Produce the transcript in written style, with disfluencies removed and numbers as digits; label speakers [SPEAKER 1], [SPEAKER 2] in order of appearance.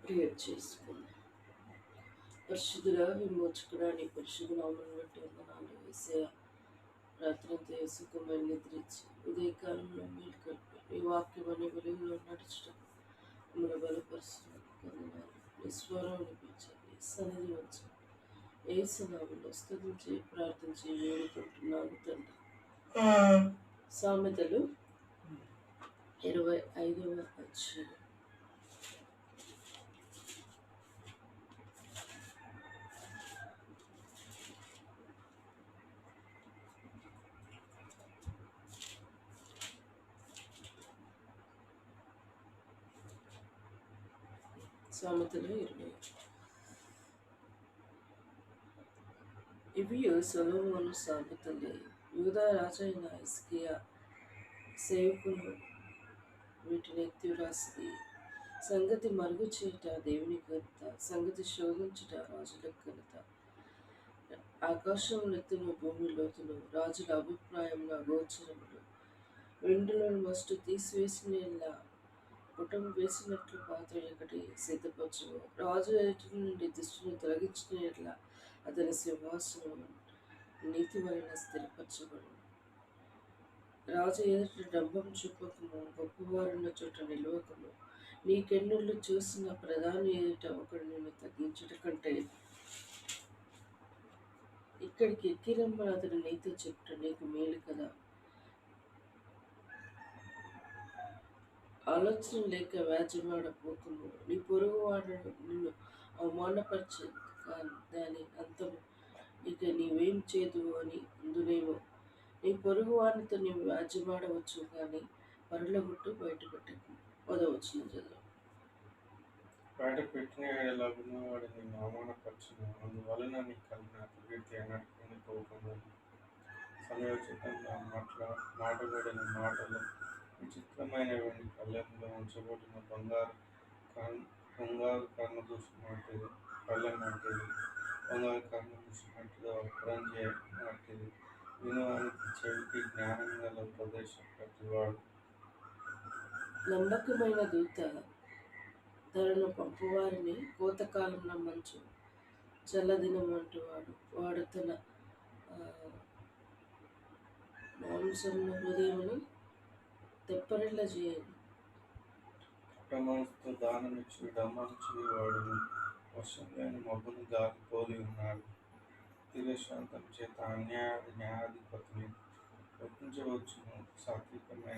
[SPEAKER 1] Create చేసుకుంది. పరిశుద్ధుడా విమోచకుడా నీ పరిశుద్ధ నామమును బట్టి వందనాలు యేసయ్య. రాత్రంతా సుఖమైన నిద్రించి ఉదయకాలంలో మేలు కలిపి నీ వాక్యం అనే వెలుగులో నడుచడం మమ్మల్ని బలపరుస్తున్నందుకు వందనాలు. నీ స్వరం వినిపించండి, నీ సన్నిధి వచ్చండి. యేసు నామములో స్తుతించి ప్రార్థించి వేడుకుంటున్నాను తండ్రి. సామెతలు 25వ అధ్యాయం. సామెతలు 20. ఇవి సొలొమోను సామెతలే. యూదా రాజైన హిజ్కియా సేవకులు వీటిని ఎత్తి వ్రాసిరి. సంగతి మరుగు చేయుట దేవుని ఘనత, సంగతి శోధించుట రాజులకు ఘనత. ఆకాశములెత్తును భూమి లోతును, రాజుల అభిప్రాయములు అగోచరములు. వెండిలోని మస్టు తీసివేసిన యెడల పుటం వేసినట్లు పాత్ర ఒకటి సిద్ధపరచును. రాజు ఎదుట నుండి దుష్టుని తొలగించిన యెడల అతని సింహాసనం నీతి వలన స్థిరపరచబడును. రాజు ఎదుట డంబం చూపకము, గొప్పవారున్న చోట నిలవకము. నీకెన్నుళ్ళు చూసిన ప్రధాని ఎదుట ఒకడు నిన్ను తగ్గించుట కంటే ఇక్కడికి ఎక్కిరమ్మని అతడు నీతో చెప్పుట నీకు మేలు కదా. ఆలోచన లేక వ్యాజ్యమాడపోకము. నీ పొరుగువాడు నిన్ను అవమానపరిచి దాని అంతము ఇక నీవేం చేదువు అని అందునేమో. నీ పొరుగు వారితో నీవు వ్యాజ్యమాడవచ్చు కానీ పరుల గుట్టు బయట పెట్టకు. 10వ చదువు.
[SPEAKER 2] బయట పెట్టిన యెడల విన్నవాడు నిన్ను అవమానపరచును, అందువలన నీ కలిగిన అపకీర్తి ఎన్నటికీ పోకున్నది. సమయోచితంగా మాటబడిన మాటలు విచిత్రమైన వెండి పళ్ళెంలో ఉంచబడిన బంగారు కర్ణదూషణ వంటిది. పళ్ళెం వంటిది, బంగారు కర్ణదూషణ వంటిది, వక్రంజి వంటిది. వినువానికి చెవికి జ్ఞానం గల ఉపదేశం ప్రతివాడు.
[SPEAKER 1] నమ్మకమైన దూత ధరను పంపువారిని కోతకాలంలో మంచు చల్లదినం వంటి వాడు తన మాంసమును హృదయమును తెప్పరిల్ల చేయను.
[SPEAKER 2] మనసుతో దానమిచ్చి డమ్మనిచ్చి వాడును. వర్షం లేని మబ్బును గాలి పోలి ఉన్నాడు. దీర్ఘశాంతం చేత న్యాయాధిపతిని ఒప్పించవచ్చును. సాత్వికమైన